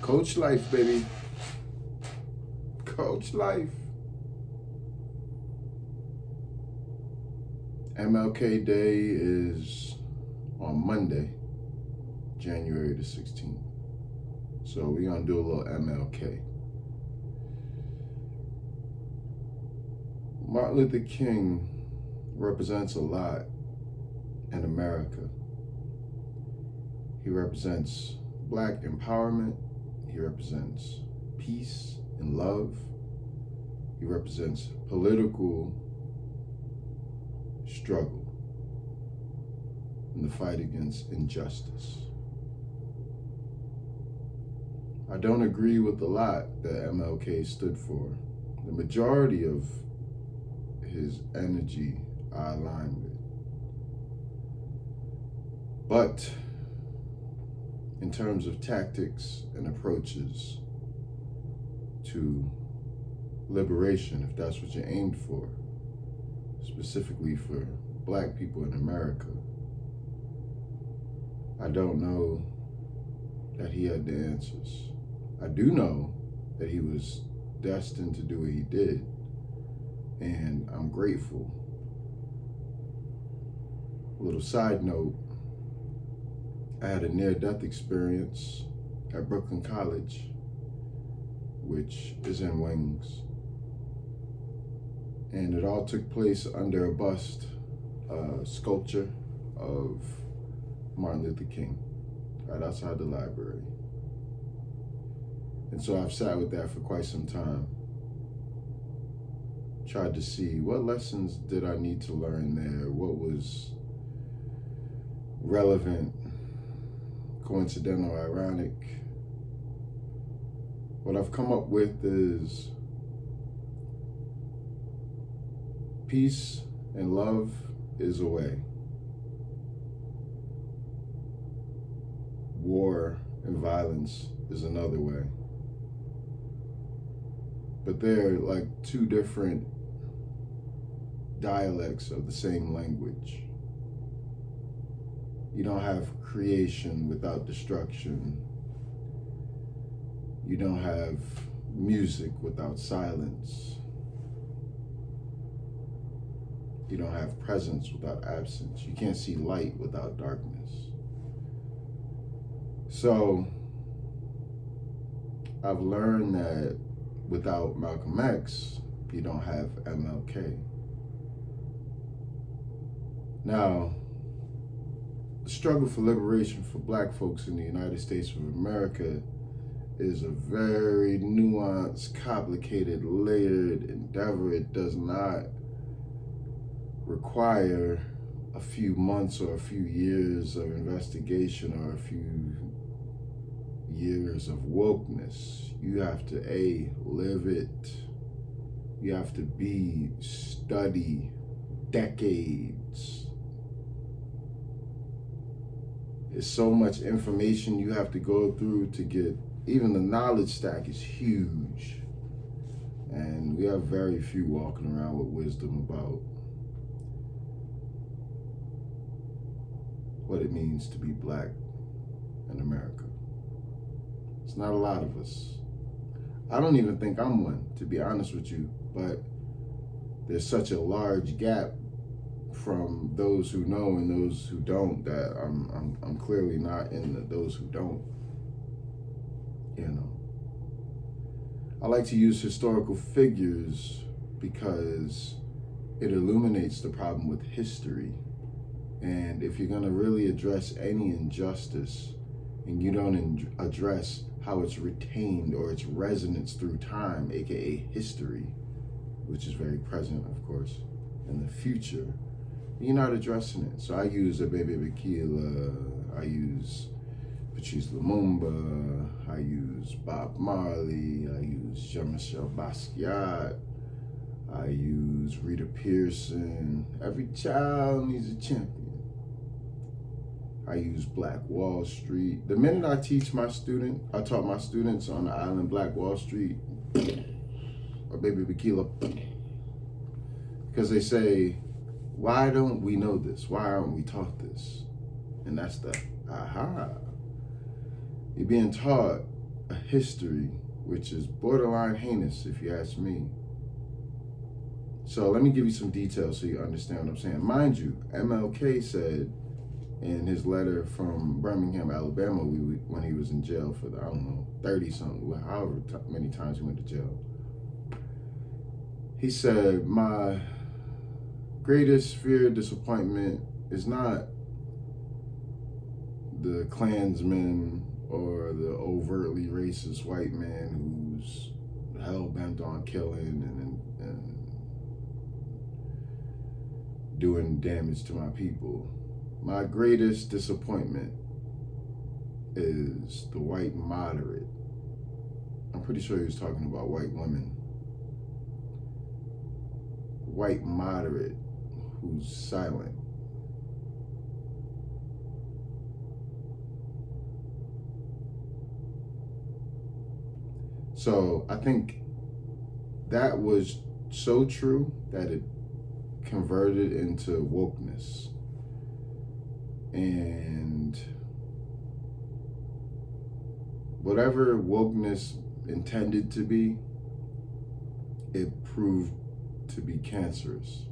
Coach Life, baby. Coach Life. MLK Day is on Monday, January the 16th. So we're going to do a little MLK. Martin Luther King represents a lot in America. He represents Black empowerment. He represents peace and love. He represents political struggle in the fight against injustice. I don't agree with a lot that MLK stood for. The majority of his energy I align with. But in terms of tactics and approaches to liberation, if that's what you're aimed for, specifically for Black people in America, I don't know that he had the answers. I do know that he was destined to do what he did, and I'm grateful. A little side note, I had a near-death experience at Brooklyn College, which is in Wings. And it all took place under a bust, sculpture of Martin Luther King, right outside the library. And so I've sat with that for quite some time. Tried to see what lessons did I need to learn there, what was relevant, coincidental, ironic. What I've come up with is peace and love is a way. War and violence is another way. But they're like two different dialects of the same language. You don't have creation without destruction. You don't have music without silence. You don't have presence without absence. You can't see light without darkness. So I've learned that without Malcolm X, you don't have MLK. Now, the struggle for liberation for Black folks in the United States of America is a very nuanced, complicated, layered endeavor. It does not require a few months or a few years of investigation or a few years of wokeness. You have to live it. You have to study decades. There's so much information you have to go through to get, even the knowledge stack is huge. And we have very few walking around with wisdom about what it means to be Black in America. It's not a lot of us. I don't even think I'm one, to be honest with you, but there's such a large gap from those who know and those who don't that I'm clearly not in those who don't. You know, I like to use historical figures because it illuminates the problem with history. And if you're gonna really address any injustice and you don't address how it's retained or its resonance through time, aka history, which is very present, of course, in the future, you're not addressing it. So I use a Baby Bikila, I use Patrice Lumumba, I use Bob Marley, I use Jean-Michel Basquiat, I use Rita Pearson. Every child needs a champion. I use Black Wall Street. The minute I taught my students on the island Black Wall Street, or Baby Bikila, because they say, why don't we know this? Why aren't we taught this? And that's the aha. You're being taught a history which is borderline heinous, if you ask me. So let me give you some details so you understand what I'm saying. Mind you, MLK said in his letter from Birmingham, Alabama, when he was in jail for, 30-something, however many times he went to jail. He said, my greatest fear, disappointment is not the Klansman or the overtly racist white man who's hell-bent on killing and doing damage to my people. My greatest disappointment is the white moderate. I'm pretty sure he was talking about white women. White moderate who's silent. So I think that was so true that it converted into wokeness. And whatever wokeness intended to be, it proved to be cancerous.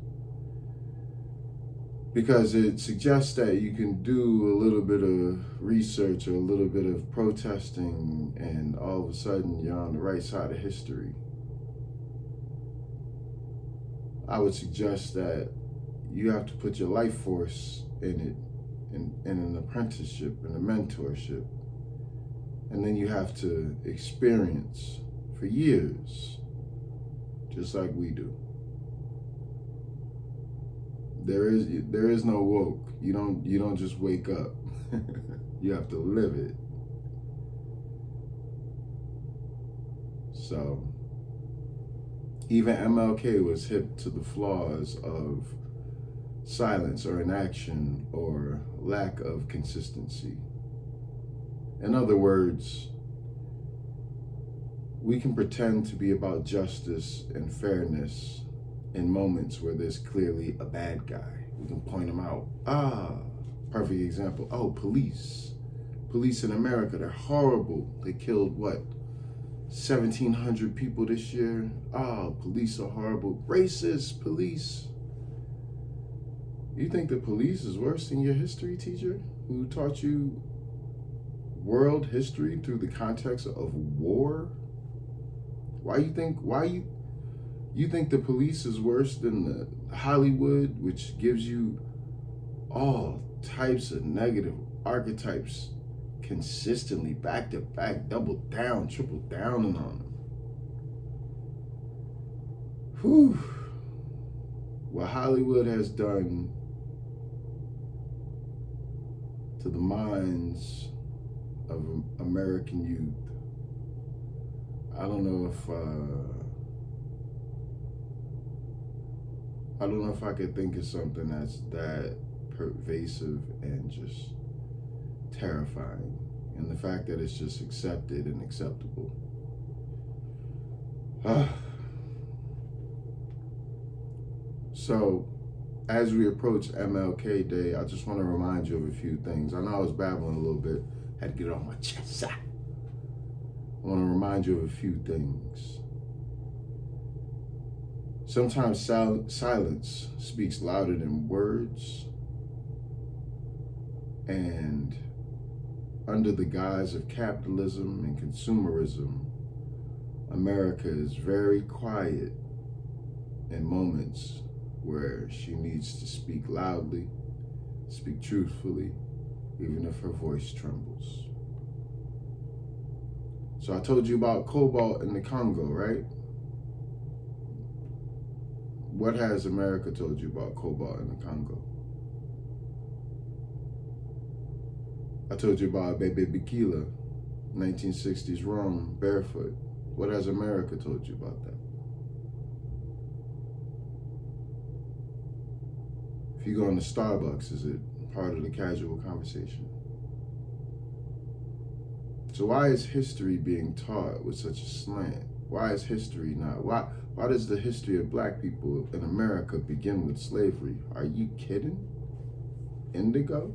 Because it suggests that you can do a little bit of research or a little bit of protesting and all of a sudden you're on the right side of history. I would suggest that you have to put your life force in it, in an apprenticeship and a mentorship. And then you have to experience for years, just like we do. There is no woke. You don't just wake up. You have to live it. So even MLK was hip to the flaws of silence or inaction or lack of consistency. In other words, we can pretend to be about justice and fairness in moments where there's clearly a bad guy. We can point him out. Perfect example. Oh, police. Police in America, they're horrible. They killed, 1,700 people this year? Police are horrible. Racist police. You think the police is worse than your history teacher who taught you world history through the context of war? You think the police is worse than the Hollywood, which gives you all types of negative archetypes consistently, back to back, double down, triple down on them? Whew. What Hollywood has done to the minds of American youth, I don't know if I could think of something that's that pervasive and just terrifying. And the fact that it's just accepted and acceptable. So, as we approach MLK Day, I just want to remind you of a few things. I know I was babbling a little bit, had to get it off my chest. I want to remind you of a few things. Sometimes silence speaks louder than words, and under the guise of capitalism and consumerism, America is very quiet in moments where she needs to speak loudly, speak truthfully, even if her voice trembles. So I told you about cobalt in the Congo, right? What has America told you about cobalt in the Congo? I told you about Bebe Bikila, 1960s Rome, barefoot. What has America told you about that? If you go into Starbucks, is it part of the casual conversation? So why is history being taught with such a slant? Why is history not? Why does the history of black people in America begin with slavery? Are you kidding? Indigo?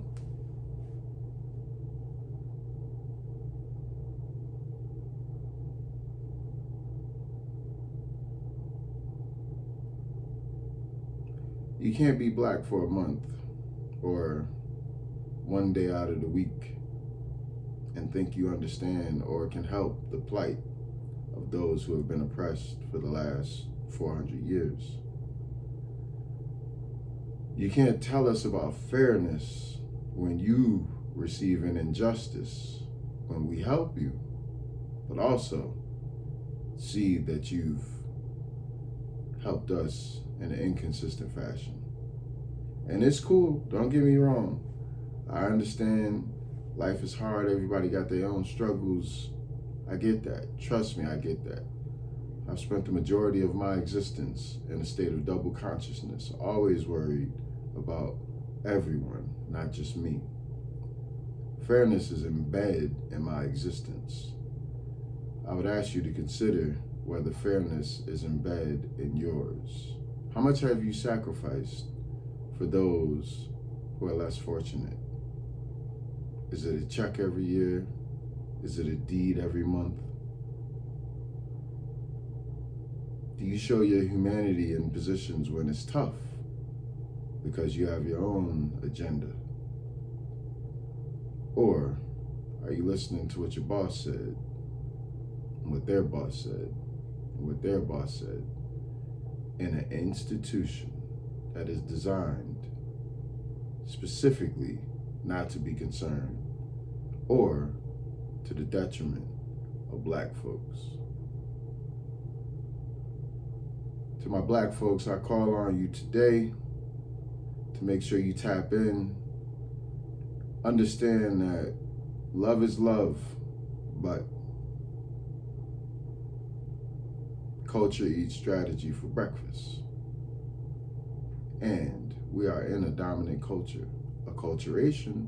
You can't be black for a month or one day out of the week and think you understand or can help the plight of those who have been oppressed for the last 400 years. You can't tell us about fairness when you receive an injustice, when we help you, but also see that you've helped us in an inconsistent fashion. And it's cool, don't get me wrong. I understand life is hard, everybody got their own struggles. I get that, trust me, I get that. I've spent the majority of my existence in a state of double consciousness, always worried about everyone, not just me. Fairness is embedded in my existence. I would ask you to consider whether fairness is embedded in yours. How much have you sacrificed for those who are less fortunate? Is it a check every year? Is it a deed every month? Do you show your humanity in positions when it's tough because you have your own agenda? Or are you listening to what your boss said, and what their boss said, and what their boss said, in an institution that is designed specifically not to be concerned or to the detriment of black folks? To my black folks, I call on you today to make sure you tap in. Understand that love is love, but culture eats strategy for breakfast. And we are in a dominant culture. Acculturation,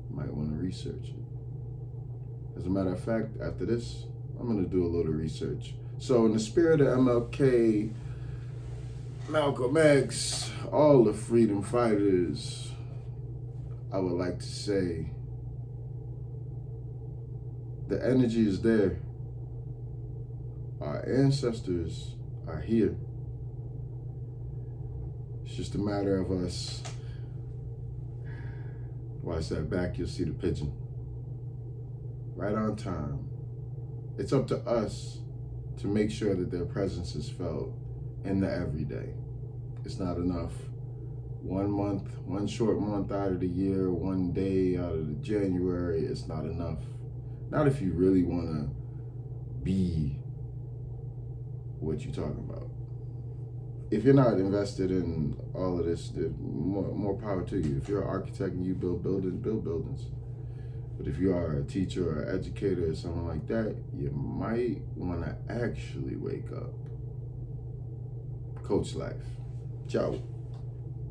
you might want to research it. As a matter of fact, after this, I'm going to do a little research. So in the spirit of MLK, Malcolm X, all the freedom fighters, I would like to say the energy is there. Our ancestors are here. It's just a matter of us. Watch that back, you'll see the pigeon. Right on time. It's up to us to make sure that their presence is felt in the everyday. It's not enough. 1 month, one short month out of the year, 1 day out of the January, it's not enough. Not if you really want to be what you're talking about. If you're not invested in all of this, more power to you. If you're an architect and you build buildings, build buildings. But if you are a teacher or an educator or something like that, you might want to actually wake up. Coach Life. Ciao.